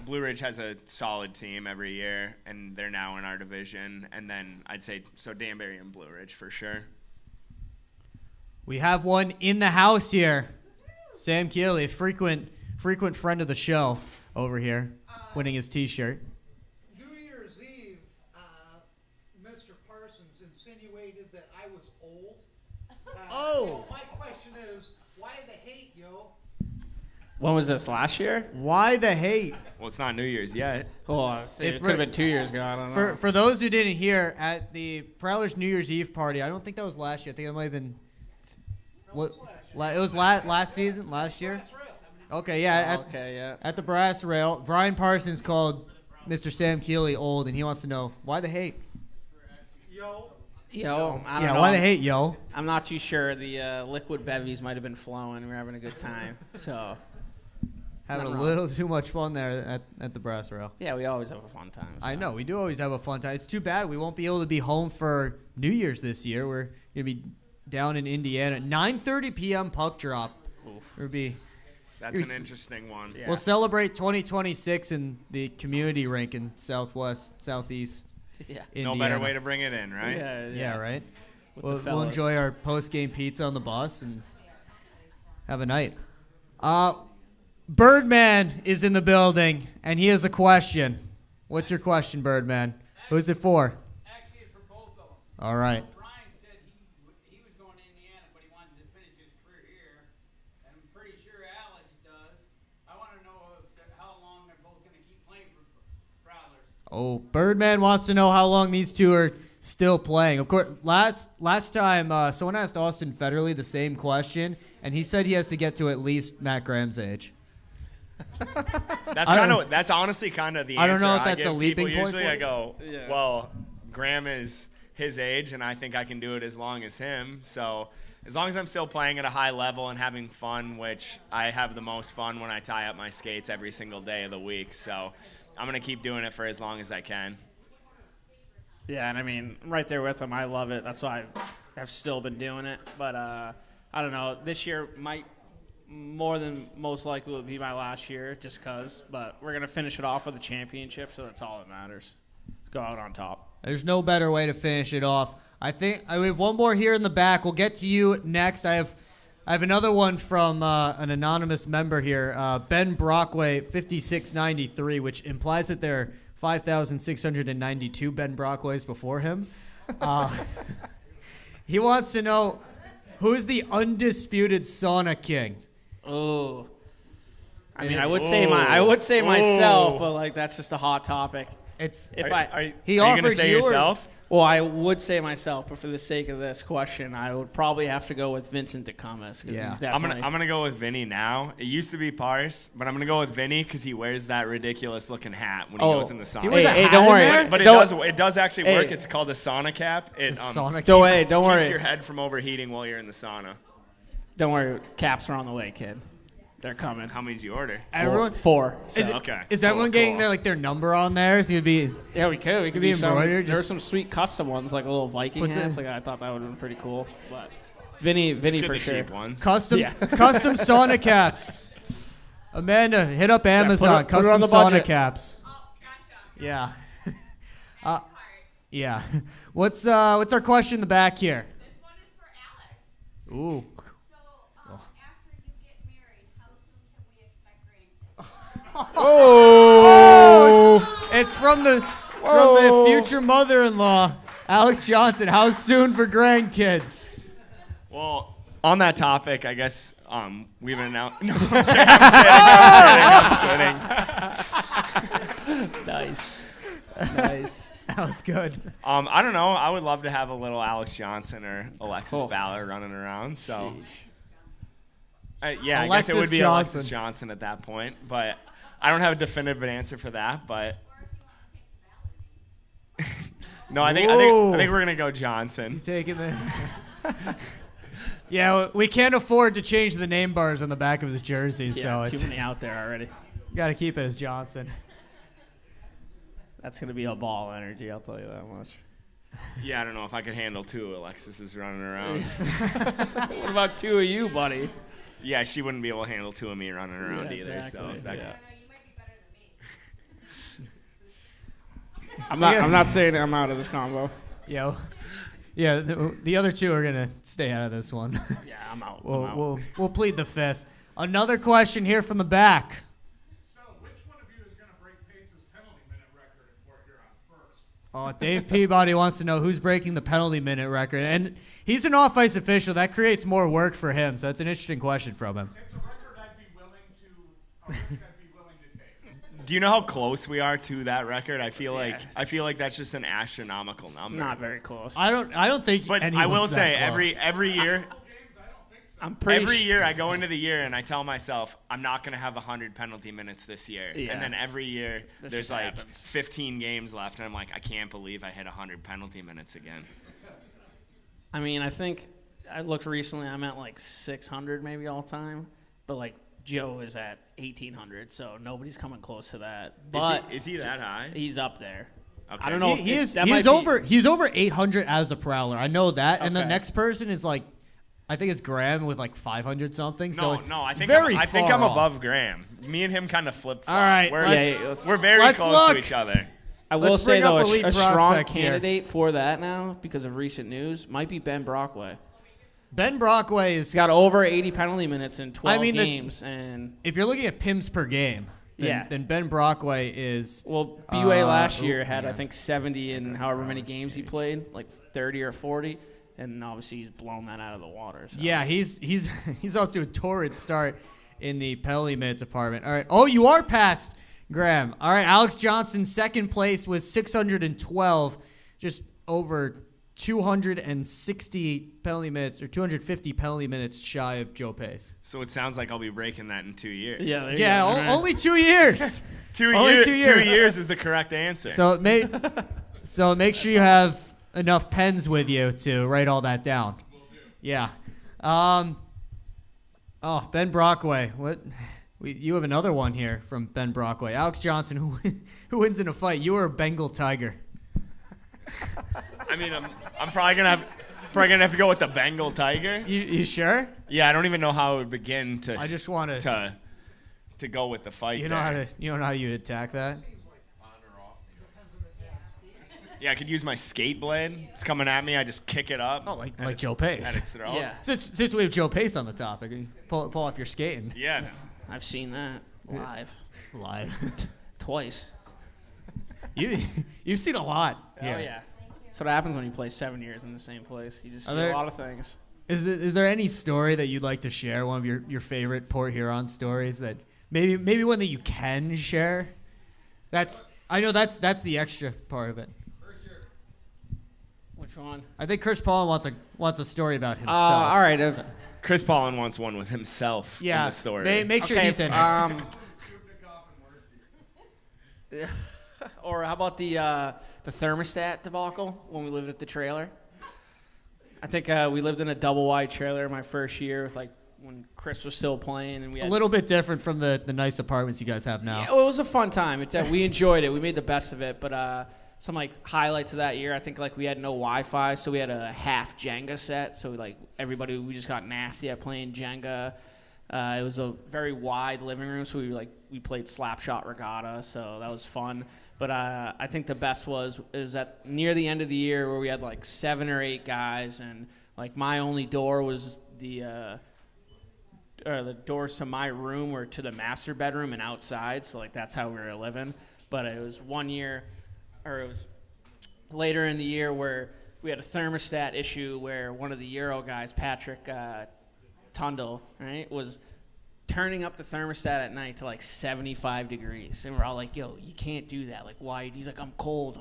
Blue Ridge has a solid team every year, and they're now in our division. And then I'd say Danbury and Blue Ridge for sure.
We have one in the house here. Sam Keeley, frequent friend of the show over here, winning his T-shirt.
New Year's Eve, Mr. Parsons insinuated that I was old. So my question is, why the hate, yo?
When was this, last year?
Why the hate?
Well, it's not New Year's yet.
Oh, it could have been 2 years ago. I don't know.
For those who didn't hear, at the Prowlers New Year's Eve party, I don't think that was last year. I think it might have been. What? It was last season, last year. Okay, yeah. At the Brass Rail, Bryan Parsons called Mr. Sam Keeley old, and he wants to know why the hate.
Yo, I don't know.
Why the hate, yo?
I'm not too sure. The liquid bevies might have been flowing. We're having a good time. So
having a little too much fun there at the Brass Rail.
Yeah, we always have a fun time. So.
I know. We do always have a fun time. It's too bad we won't be able to be home for New Year's this year. We're going to be down in Indiana. 9:30 p.m. puck drop.
That's an interesting one.
Yeah. We'll celebrate 2026 in the community rink in southeast Indiana.
No better way to bring it in, right?
Yeah, right? We'll enjoy our post-game pizza on the bus and have a night. Birdman is in the building, and he has a question. What's your question, Birdman? Who's it for?
Actually, it's for both of them.
All right.
Bryan said he was going to Indiana, but he wanted to finish his career here. And I'm pretty sure Alex does. I want to know how long they're both going to keep playing for Prowlers.
Oh, Birdman wants to know how long these two are still playing. Of course, last time someone asked Austin Federley the same question, and he said he has to get to at least Matt Graham's age.
That's honestly kind of the answer.
I don't know if that's a leaping point.
Usually I go, well, Graham is his age, and I think I can do it as long as him. So as long as I'm still playing at a high level and having fun, which I have the most fun when I tie up my skates every single day of the week. So I'm going to keep doing it for as long as I can.
Yeah, and I mean, I'm right there with him. I love it. That's why I've still been doing it. But I don't know. This year might more than most likely will be my last year just because. But we're going to finish it off with a championship, so that's all that matters. Let's go out on top.
There's no better way to finish it off. I think we have one more here in the back. We'll get to you next. I have another one from an anonymous member here, Ben Brockway, 5693, which implies that there are 5,692 Ben Brockways before him. He wants to know who's the undisputed sauna king.
Oh, I mean, I would say myself, but like that's just a hot topic.
Are you going to say yourself?
Well, I would say myself, but for the sake of this question, I would probably have to go with Vincent DeCumas.
Yeah,
I'm gonna go with Vinny now. It used to be Pars, but I'm gonna go with Vinny because he wears that ridiculous looking hat when he goes in the sauna.
He wears a hat don't worry,
but it does actually work. It's called a sauna cap.
Don't worry.
Keeps your head from overheating while you're in the sauna.
Don't worry, caps are on the way, kid. They're coming.
How many did you order?
Four.
Is everyone getting their number on there? So you'd be.
Yeah, we could. We could
be
do
embroidered.
There were some sweet custom ones, like a little Viking hats. Like I thought that would have been pretty cool. But Vinny for sure.
Cheap ones.
Custom sauna caps. Amanda, hit up Amazon.
Put it on the
sauna
budget.
caps.
Oh, gotcha.
Yeah. Yeah. What's our question in the back here?
This one is for Alex.
Ooh.
So, after you get married, how soon can we expect grandkids?
Oh! It's from the future mother-in-law, Alex Johnson. How soon for grandkids?
Well, on that topic, I guess we've announced. No, I'm kidding.
Nice.
That was good.
I don't know. I would love to have a little Alex Johnson or Alexis Ballard running around. So, I guess it would be Alexis Johnson at that point. But I don't have a definitive answer for that. But no, I think we're gonna go Johnson.
Taking the. Yeah, we can't afford to change the name bars on the back of his jersey, so
too many out there already.
Got to keep it as Johnson.
That's going to be a ball energy, I'll tell you that much.
Yeah, I don't know if I could handle two Alexis's running around.
What about two of you, buddy?
Yeah, she wouldn't be able to handle two of me running around either.
exactly.
So that,
No, you might be better than me.
I'm not saying I'm out of this combo.
Yeah, the other two are gonna stay out of this one.
Yeah, I'm out.
We'll plead the fifth. Another question here from the back.
So, which one of you is going to break Pace's penalty minute record at Port Huron first?
Oh, Dave Peabody wants to know who's breaking the penalty minute record, and he's an off-ice official. That creates more work for him. So that's an interesting question from him.
It's a record I'd be willing to take.
do you know how close we are to that record? I feel like that's just an astronomical number.
Not very close.
I don't think.
But I
anyone's
will
that
say
close.
every year.
I'm pretty
Every year I go into the year and I tell myself I'm not going to have 100 penalty minutes this year.
Yeah.
And then every year
This
there's
just
like
happens.
15 games left and I'm like, I can't believe I hit 100 penalty minutes again.
I mean, I think I looked recently. I'm at like 600 maybe all time, but like Joe is at 1800, so nobody's coming close to that. But
Is he that high?
he's up there.
Okay.
I don't know.
He's
over.
He's over 800 as a Prowler. I know that. And the
Okay.
next person is like, I think it's Graham with like 500 something. So
No, I think
very
I think
far
I'm
off.
above Graham. Me and him kind of flip flop.
All right,
we're very
let's
close
look.
to each other.
I will
Let's
say
bring
though,
up elite
a strong
prospects here.
candidate for that now because of recent news might be Ben Brockway.
Ben Brockway
He's
is.
got over 80 penalty minutes in 12
I mean,
games, and
If you're looking at PIMS per game, then Ben Brockway is.
well, BUA last year had
yeah.
I think 70 in however many games he played, like 30 or 40, and obviously he's blown that out of the water. So.
Yeah, he's up to a torrid start in the penalty minute department. All right. Oh, you are past Graham. All right, Alex Johnson, second place with 612, just over 260 penalty minutes or 250 penalty minutes shy of Joe Pace.
So it sounds like I'll be breaking that in 2 years.
Yeah, there you
Yeah,
go.
only 2 years. Only 2 years.
2 years is the correct answer.
So make sure you have enough pens with you to write all that down. Yeah. Ben Brockway. What? You have another one here from Ben Brockway. Alex Johnson, who wins in a fight? You or a Bengal Tiger?
I mean, I'm probably gonna have to go with the Bengal Tiger.
You sure?
Yeah, I don't even know how it would begin to.
I just want
to go with the fight.
You know how you attack that?
Yeah, I could use my skate blade. It's coming at me. I just kick it up.
Oh, like Joe Pace.
At its throat.
Yeah,
Since we have Joe Pace on the topic, you pull off your skating.
Yeah.
I've seen that live
Live.
twice.
You've seen a lot.
Oh yeah. That's what happens when you play 7 years in the same place. You just see
there-
a lot of things.
Is there any story that you'd like to share? One of your favorite Port Huron stories that maybe one that you can share? I know that's the extra part of it.
Which one?
I think Chris Paul wants a story about himself.
All right.
Chris Paulin wants one with himself in the story.
Make sure
Okay,
he's in.
Or how about the thermostat debacle when we lived at the trailer? I think we lived in a double wide trailer my first year with like when Chris was still playing, and we had
a little bit different from the nice apartments you guys have now.
Yeah, well, it was a fun time. We enjoyed it. We made the best of it. But some like highlights of that year, I think like we had no Wi-Fi, so we had a half Jenga set. So like we just got nasty at playing Jenga. It was a very wide living room, so we played slapshot regatta, so that was fun. But I think the best was at near the end of the year where we had like 7 or 8 guys, and like my only door was the doors to my room were to the master bedroom and outside, so like that's how we were living. But it was one year, or it was later in the year where we had a thermostat issue where one of the Euro guys, Patrick Tundle, right, was turning up the thermostat at night to like 75 degrees, and we're all like, yo, you can't do that. Like, why? He's like, I'm cold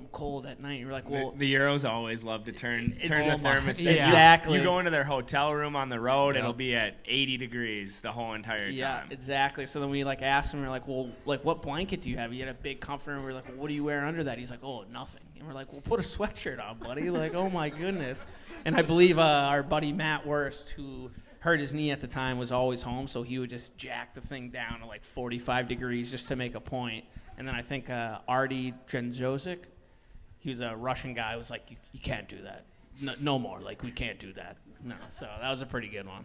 at night. And we're like, well,
the Euros always love to turn the thermostat.
Yeah. Exactly.
You go into their hotel room on the road, it'll be at 80 degrees the whole entire time.
Yeah, exactly. So then we like asked him, we're like, well, like what blanket do you have? He had a big comforter, and we're like, well, what do you wear under that? He's like, oh, nothing. And we're like, well, put a sweatshirt on, buddy. Like, oh my goodness. And I believe our buddy Matt Worst, who hurt his knee at the time, was always home, so he would just jack the thing down to like 45 degrees just to make a point. And then I think Artie Drenzozic, he was a Russian guy, was like, you can't do that. No more. Like, we can't do that. No. So that was a pretty good one.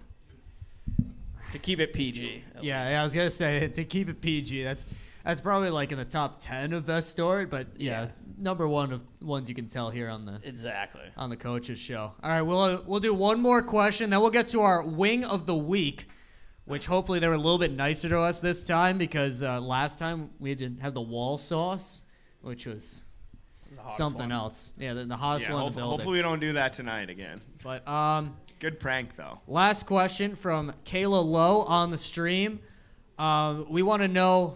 To keep it PG.
Yeah, I was gonna say to keep it PG. That's probably like in the top 10 of best story, but yeah, number one of ones you can tell here on the coaches show. All right, we'll do one more question, then we'll get to our wing of the week, which hopefully they were a little bit nicer to us this time because last time we didn't have the wall sauce, which was something else. Yeah, the hottest one in the building.
Hopefully we don't do that tonight again.
But
good prank though.
Last question from Kayla Lowe on the stream. We want to know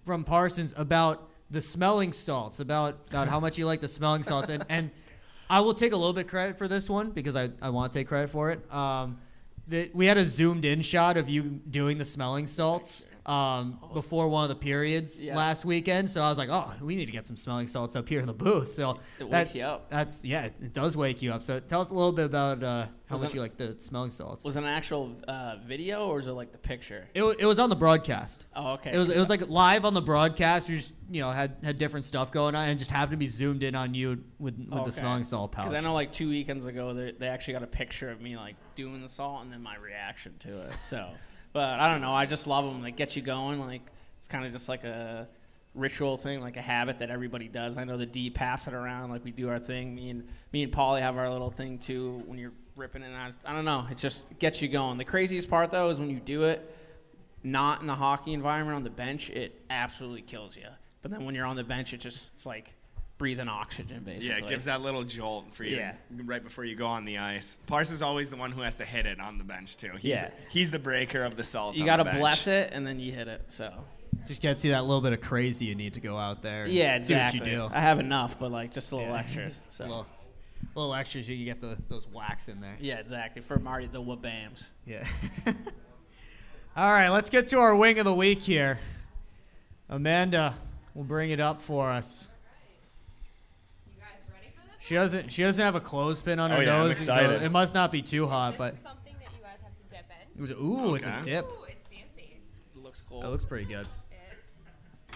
from Parsons about the smelling salts, about how much you like the smelling salts, and I will take a little bit credit for this one because I want to take credit for it. We had a zoomed in shot of you doing the smelling salts before one of the periods last weekend. So I was like, oh, we need to get some smelling salts up here in the booth. So
it wakes you up.
It does wake you up. So tell us a little bit about how much you like the smelling salts.
Was it an actual video or was it like the picture?
It was on the broadcast.
Oh, okay.
It was like live on the broadcast. We just had different stuff going on and just happened to be zoomed in on you with the smelling salt pouch.
Because I know like 2 weekends ago they actually got a picture of me like doing the salt and then my reaction to it. So. But I don't know. I just love them. They get you going. Like it's kind of just like a ritual thing, like a habit that everybody does. I know the D pass it around like we do our thing. Me and Paulie have our little thing too. When you're ripping it, I don't know. It just gets you going. The craziest part though is when you do it, not in the hockey environment on the bench, it absolutely kills you. But then when you're on the bench, it's like breathing oxygen basically.
Yeah, it gives that little jolt for you right before you go on the ice. Parsons is always the one who has to hit it on the bench too. He's the breaker of the salt.
You got to bless it and then you hit it. So
just gets you that little bit of crazy you need to go out there.
Yeah, exactly.
Do what you do.
I have enough, but like just little extras. So
little extras, you get those whacks in there.
Yeah, exactly. For Marty, the wabams.
Yeah. All right, let's get to our wing of the week here. Amanda will bring it up for us. She doesn't have a clothespin on her nose.
I'm excited.
So it must not be too hot, but
This is something that you guys have to dip in.
It's a dip.
Ooh, it's fancy.
It looks cool.
It looks pretty good.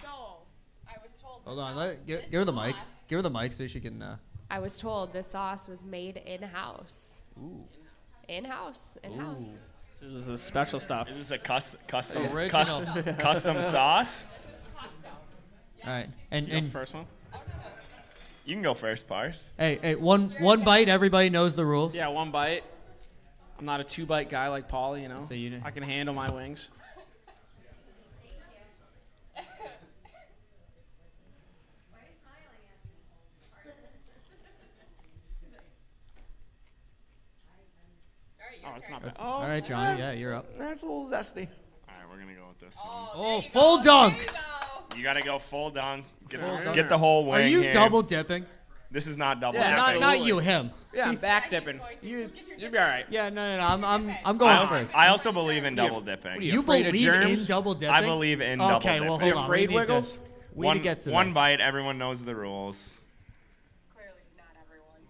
So, I was told.
Hold on, give her the mic. Give her the mic so she can.
I was told this sauce was made in-house.
Ooh.
In-house.
This is a special stuff.
Is this a custom
Original.
sauce?
All right,
And the
and
first one.
You can go first, Pars.
hey, one bite. Everybody knows the rules.
Yeah, one bite. I'm not a 2-bite guy like Paulie, you know.
So you
I can handle my wings. Oh, it's not bad.
All right, Johnny. Yeah, you're up.
That's a little zesty.
All right, we're gonna go with this one.
Oh, full dunk.
You gotta go full dunk.
Dunk.
Get the whole wing.
Are you
here.
double dipping?
This is not double
Yeah,
dipping.
Not you, him.
Yeah, I'm back dipping.
You.
You'll be all right.
Yeah, no. I'm going first.
I also believe in double dipping.
You
afraid of
believe in
germs?
double dipping?
I believe in double
Okay,
dipping.
well,
Are you
hold on.
afraid,
We need
Wiggles?
to get to
one
this.
bite. Everyone knows the rules.
Clearly, not everyone.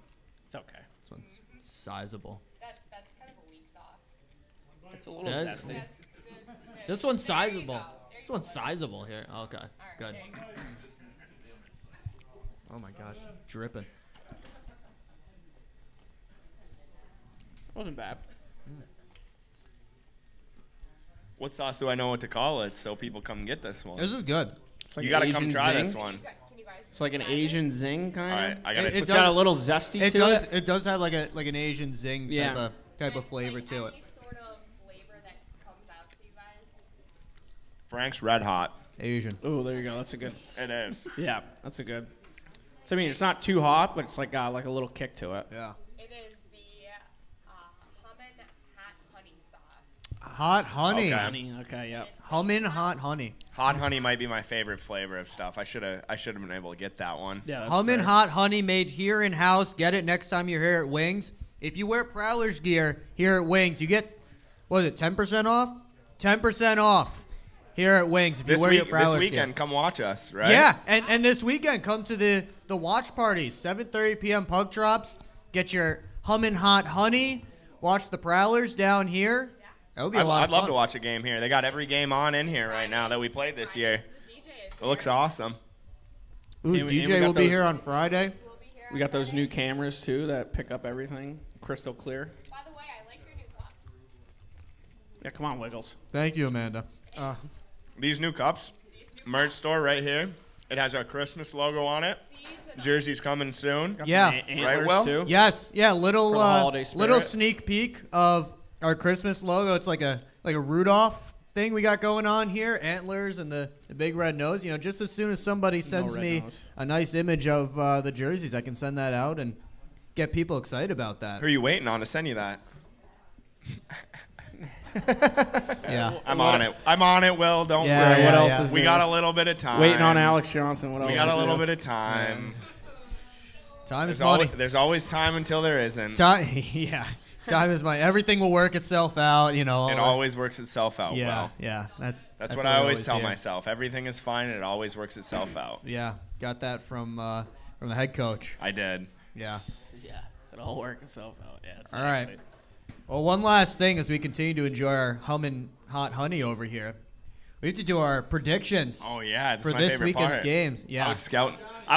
It's okay.
This one's sizable.
That's kind of a weak sauce.
It's a little
Yeah.
zesty.
This one's sizable. This one's sizable here. Okay, good. Oh my gosh, dripping.
Wasn't bad.
What sauce do I know what to call it so people come get this one?
This is good.
It's like
You
an
gotta come
Asian
try
zing.
this one.
It's like an Asian zing kind of.
All right, I gotta.
It
It's got a little zesty
It
to
does.
it.
It does have like an Asian zing
Yeah.
type of flavor to it.
Any sort of flavor that comes out to you guys?
Frank's Red Hot.
Asian.
Oh, there you go. That's a good.
It is.
Yeah, that's a good. So I mean, it's not too hot, but it's like got like a little kick to it.
Yeah.
It is the hummin hot honey sauce.
Hot honey.
Okay.
Honey. Okay. Yeah.
Hummin' hot honey.
Hot honey might be my favorite flavor of stuff. I should have been able to get that one.
Yeah. That's
Hummin'
fair.
hot honey made here in house. Get it next time you're here at Wings. If you wear Prowlers gear here at Wings, you get, what is it, 10% off? 10% off here at Wings if you wear your Prowlers
This weekend,
gear.
come watch us, right?
Yeah, and this weekend, come to the watch parties. 7:30 p.m. puck drops. Get your Hummin' hot honey. Watch the Prowlers down here. That would be a lot
I'd
of fun.
love to watch a game here. They got every game on in here right now that we played this year. It looks awesome.
Ooh,
And we
DJ
got
will be
those-
here on Friday.
We got those new cameras too that pick up everything crystal clear.
By the way, I like your new cups.
Yeah, come on, Wiggles.
Thank you, Amanda.
These new cups, merch store right here. It has our Christmas logo on it. Jersey's coming soon.
Got
Yeah.
some antlers
Right, Will?
too.
Yes, yeah, little
For the holiday spirit.
little sneak peek of our Christmas logo. It's like a Rudolph thing we got going on here, antlers and the big red nose. You know, just as soon as somebody sends
red
me
nose.
a nice image of the jerseys, I can send that out and get people excited about that.
Who are you waiting on to send you that?
Yeah.
I'm on it. I'm on it, Will. Don't
Yeah,
worry.
yeah,
What else
yeah.
is
We
new?
got a little bit of time.
Waiting on Alex Johnson. What else?
We got
is
a little
new?
bit of time.
Time is
There's
money.
always, there's always time until there isn't.
Time, yeah. Time is money. Everything will work itself out. You know.
It always works itself out,
Yeah,
Will.
yeah.
That's what I always tell
hear.
myself. Everything is fine, and it always works itself out.
Yeah, got that from the head coach.
I did.
Yeah.
Yeah, it'll all work itself out. Yeah.
All right. Well, one last thing as we continue to enjoy our humming hot honey over here, we have to do our predictions.
Oh yeah, that's
for
my
this
favorite
weekend's
part.
games. Yeah,
I was scouting. I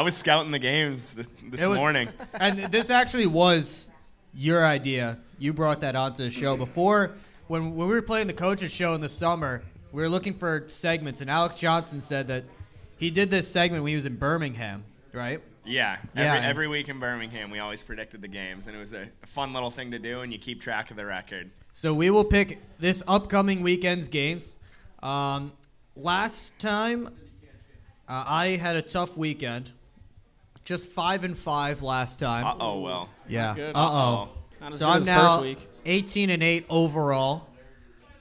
was scouting the games this
It was-
morning.
And this actually was your idea. You brought that onto the show before when we were playing the coaches show in the summer. We were looking for segments, and Alex Johnson said that he did this segment when he was in Birmingham, right?
Yeah,
Yeah, and-
every week in Birmingham, we always predicted the games, and it was a fun little thing to do, and you keep track of the record.
So we will pick this upcoming weekend's games. Last time, I had a tough weekend. Just 5-5 last time.
Uh-oh, Will.
Yeah.
good.
Uh-oh.
Not as
So
good
I'm
as
now
first week.
18-8 overall.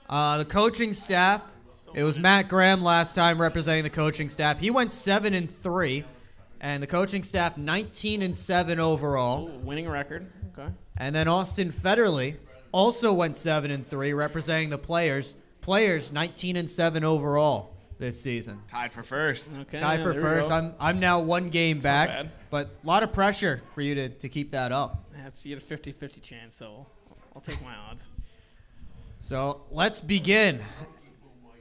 The coaching staff, it was Matt Graham last time representing the coaching staff. He went 7-3, and the coaching staff 19-7 overall.
Ooh, winning record. Okay.
And then Austin Federley also went 7-3, representing the players. Players 19-7 overall this season.
Tied for first.
Okay.
Tied
yeah,
for
there we
first.
go.
I'm now one game
not
back,
bad.
but a lot of pressure for you to keep that up.
That's you get a 50-50 chance, so I'll take my odds.
So let's begin.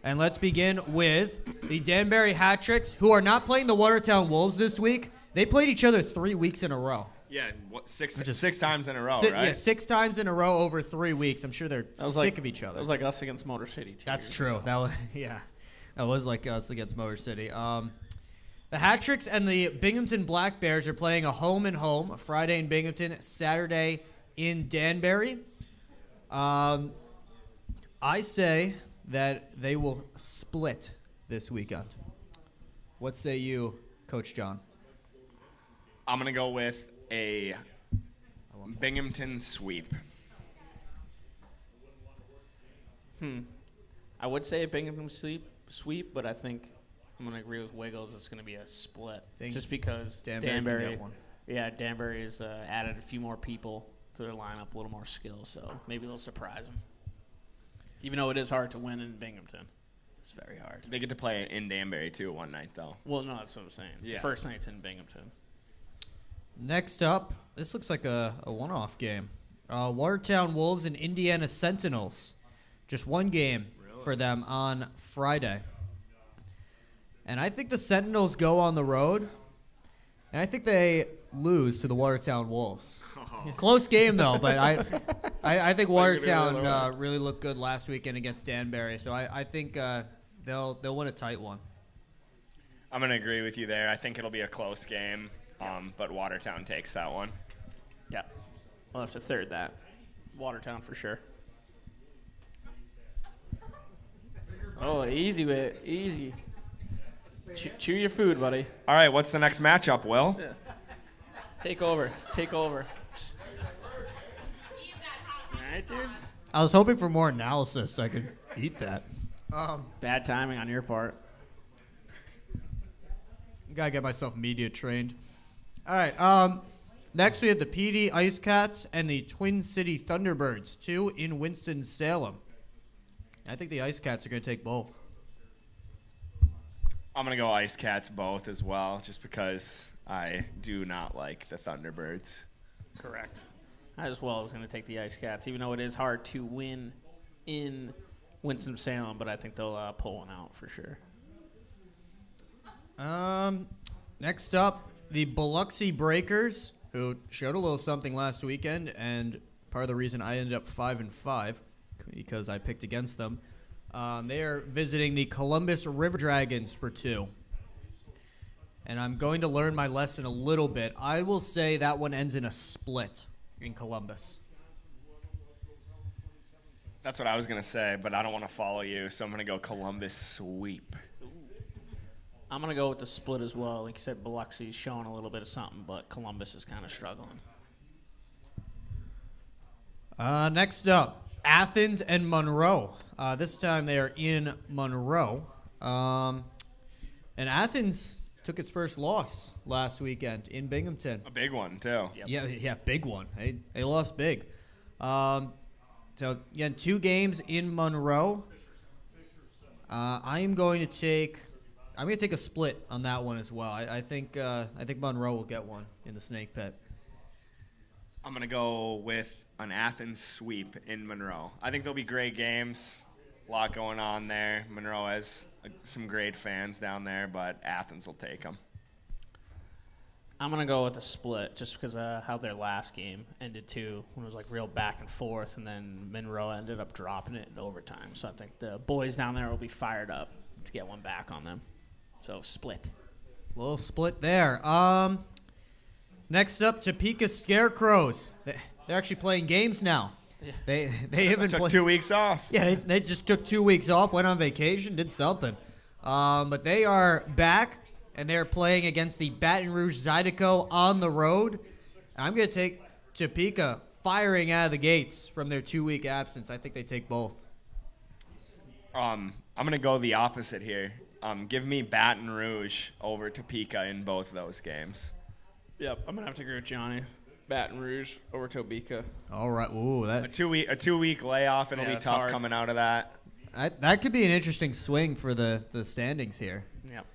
And let's begin with the Danbury Hat-Tricks, who are not playing the Watertown Wolves this week. They played each other 3 weeks in a row.
Yeah, six times in a row,
Si-
right?
Yeah, 6 times in a row over 3 weeks. I'm sure they're
That was
sick
like,
of each other.
That was like us against Motor City.
That's true. That was that was like us against Motor City. The Hat-Tricks and the Binghamton Black Bears are playing a home and home, Friday in Binghamton, Saturday in Danbury. I say that they will split this weekend. What say you, Coach John?
I'm going to go with a Binghamton sweep.
I would say a Binghamton sweep, but I think I'm going to agree with Wiggles. It's going to be a split.
Think
Just because
Danbury can
Danbury,
get one.
yeah, Danbury has added a few more people to their lineup, a little more skill, so maybe they'll surprise them. Even though it is hard to win in Binghamton. It's very hard.
They get to play in Danbury, too, one night, though.
Well, no, that's what I'm saying.
Yeah.
The first night's in Binghamton.
Next up, this looks like a one-off game. Watertown Wolves and Indiana Sentinels. Just one game for them on Friday. And I think the Sentinels go on the road, and I think they lose to the Watertown Wolves. Close game, though, but I think Watertown really looked good last weekend against Danbury, so I think they'll win a tight one.
I'm going to agree with you there. I think it'll be a close game, but Watertown takes that one.
Yeah. I'll have to third that. Watertown for sure. Oh, easy with it. Easy. Chew your food, buddy.
All right, what's the next matchup, Will?
Yeah. Take over. Take over. All right, dude.
I was hoping for more analysis so I could eat that.
Bad timing on your part.
Gotta get myself media trained. All right. Next we have the PD Ice Cats and the Twin City Thunderbirds, 2 in Winston-Salem. I think the Ice Cats are gonna take both.
I'm going to go Ice Cats both as well, just because I do not like the Thunderbirds.
Correct. I as well was going to take the Ice Cats, even though it is hard to win in Winston-Salem, but I think they'll pull one out for sure.
Next up, the Biloxi Breakers, who showed a little something last weekend, and part of the reason I ended up 5-5. because I picked against them. They are visiting the Columbus River Dragons for 2. And I'm going to learn my lesson a little bit. I will say that one ends in a split in Columbus.
That's what I was going to say, but I don't want to follow you, so I'm going to go Columbus sweep.
I'm going to go with the split as well. Like you said, Biloxi's showing a little bit of something, but Columbus is kind of struggling.
Next up, Athens and Monroe. This time they are in Monroe. And Athens took its first loss last weekend in Binghamton.
A big one, too.
Yep. Yeah, big one. They lost big. So, again, 2 games in Monroe. I'm going to take a split on that one as well. I think Monroe will get one in the Snake Pit.
I'm going to go with an Athens sweep in Monroe. I think there'll be great games. A lot going on there. Monroe has some great fans down there, but Athens will take them.
I'm going to go with the split just because of how their last game ended, too, when it was like real back and forth, and then Monroe ended up dropping it in overtime. So I think the boys down there will be fired up to get one back on them. So split.
Little split there. Next up, Topeka Scarecrows. They're actually playing games now.
Yeah.
They haven't
took 2 weeks off.
Yeah, they just took 2 weeks off, went on vacation, did something. But they are back, and they're playing against the Baton Rouge Zydeco on the road. I'm going to take Topeka firing out of the gates from their 2-week absence. I think they take both.
I'm going to go the opposite here. Give me Baton Rouge over Topeka in both of those games.
Yep, I'm going to have to agree with Johnny. Baton Rouge over Topeka.
All right. Ooh,
A two-week layoff. It'll be tough
hard.
coming out of that.
that could be an interesting swing for the standings here.
Yep.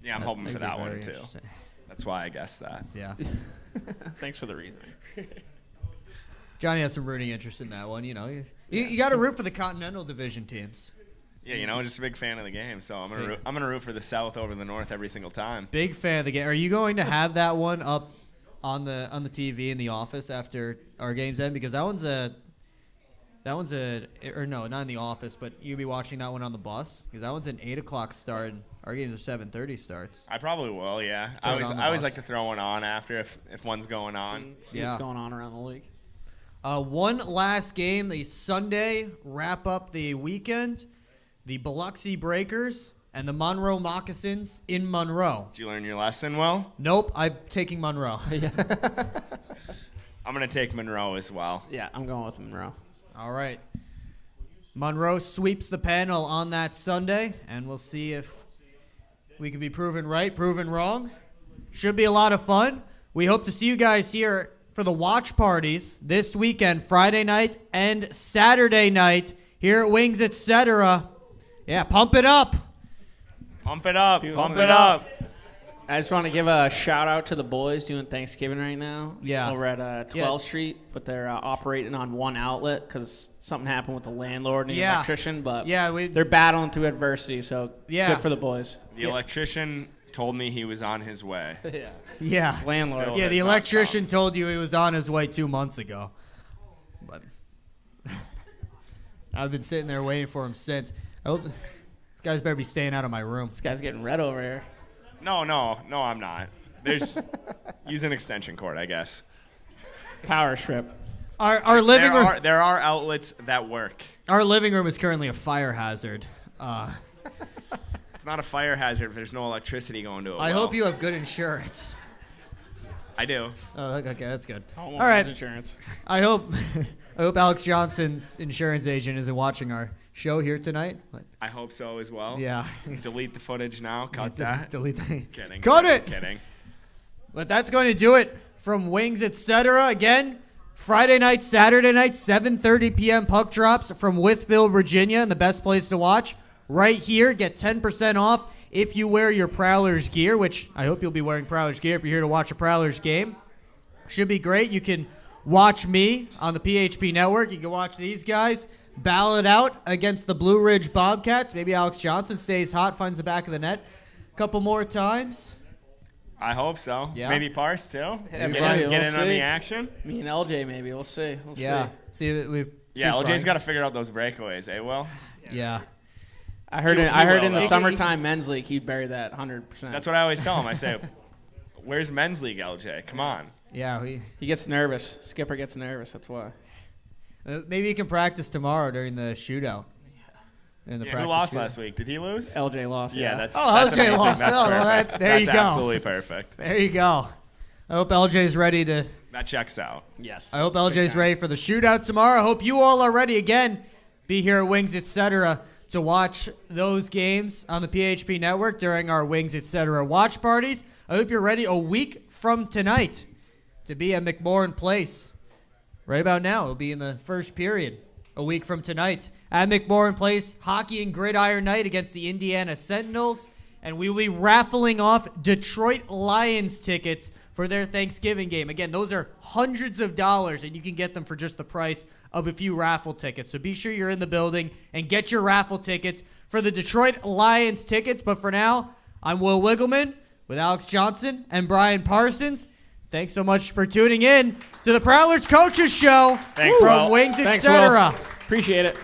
Yeah, I'm hoping for that one, too.
Interesting.
That's why I guessed that.
Yeah.
Thanks for the reasoning.
Johnny has some rooting interest in that one. You know, you got to root for the Continental Division teams.
Yeah, just a big fan of the game, so I'm gonna root for the South over the North every single time.
Big fan of the game. Are you going to have that one up on the TV in the office after our games end? Because or no, not in the office, but you'll be watching that one on the bus because that one's an 8:00 start. And our games are 7:30 starts.
I probably will. Yeah, I always like to throw one on after if one's going on.
See what's going on around the league.
One last game, the Sunday wrap up the weekend. The Biloxi Breakers and the Monroe Moccasins in Monroe.
Did you learn your lesson well?
Nope, I'm taking Monroe.
I'm going to take Monroe as well.
Yeah, I'm going with Monroe.
All right. Monroe sweeps the panel on that Sunday, and we'll see if we can be proven right, proven wrong. Should be a lot of fun. We hope to see you guys here for the watch parties this weekend, Friday night and Saturday night here at Wings, etc. Yeah, pump it up.
Pump it up. Pump it up.
I just want to give a shout out to the boys doing Thanksgiving right now.
Yeah.
Over at 12th Street, but they're operating on one outlet because something happened with the landlord and the electrician. But they're battling through adversity, so good for the boys.
The electrician told me he was on his way.
Yeah.
Landlord.
Still
Yeah, the electrician told you he was on his way 2 months ago. But I've been sitting there waiting for him since. I hope this guy's better be staying out of my room.
This guy's getting red over here.
No, I'm not. Use an extension cord, I guess.
Power strip.
Our living room.
There are outlets that work.
Our living room is currently a fire hazard.
It's not a fire hazard if there's no electricity going to it.
I hope you have good insurance.
I do.
Oh, okay, that's good.
All
right.
Insurance.
I hope Alex Johnson's insurance agent isn't watching our show here tonight. But
I hope so as well.
yeah.
Delete the footage now. Cut that.
Delete that.
Kidding.
Cut it.
Kidding.
But that's going to do it from Wings, etc. Again, Friday night, Saturday night, 7:30 p.m. puck drops from Wytheville, Virginia, and the best place to watch right here. Get 10% off if you wear your Prowlers gear, which I hope you'll be wearing Prowlers gear if you're here to watch a Prowlers game. Should be great. You can watch me on the PHP Network. You can watch these guys battle it out against the Blue Ridge Bobcats. Maybe Alex Johnson stays hot, finds the back of the net a couple more times.
I hope so.
Yeah.
Maybe Pars too.
Yeah,
Get
maybe.
in
We'll
on
see.
the action.
Me and LJ maybe. We'll see. We'll
Yeah.
see.
We've
Yeah,
seen
LJ's
Bryan.
got to figure out those breakaways, Will?
Yeah.
I heard.
He
I heard
will,
in the
though.
summertime men's league he'd bury that 100%.
That's what I always tell him. I say, "Where's men's league, LJ? Come on."
Yeah.
He gets nervous. Skipper gets nervous. That's why.
Maybe you can practice tomorrow during the shootout. In the
Who
practice
lost
shootout.
last week? Did he lose?
LJ lost.
Yeah, that's
Oh,
that's
LJ
amazing.
lost.
That's
Oh, well,
perfect.
there you
That's
go.
absolutely perfect.
There you go. I hope LJ's ready to.
That checks out.
Yes.
I hope LJ's ready for the shootout tomorrow. I hope you all are ready again. Be here at Wings Etc. to watch those games on the PHP network during our Wings Etc. watch parties. I hope you're ready a week from tonight to be at McMorran Place. Right about now, it'll be in the first period. A week from tonight at McMorran Place, hockey and gridiron night against the Indiana Sentinels, and we will be raffling off Detroit Lions tickets for their Thanksgiving game. Again, those are hundreds of dollars, and you can get them for just the price of a few raffle tickets. So be sure you're in the building and get your raffle tickets for the Detroit Lions tickets. But for now, I'm Will Wiggleman with Alex Johnson and Bryan Parsons. Thanks so much for tuning in to the Prowlers Coaches Show
Thanks,
from
Will.
Wings
Thanks,
Etc.
Will. Appreciate it.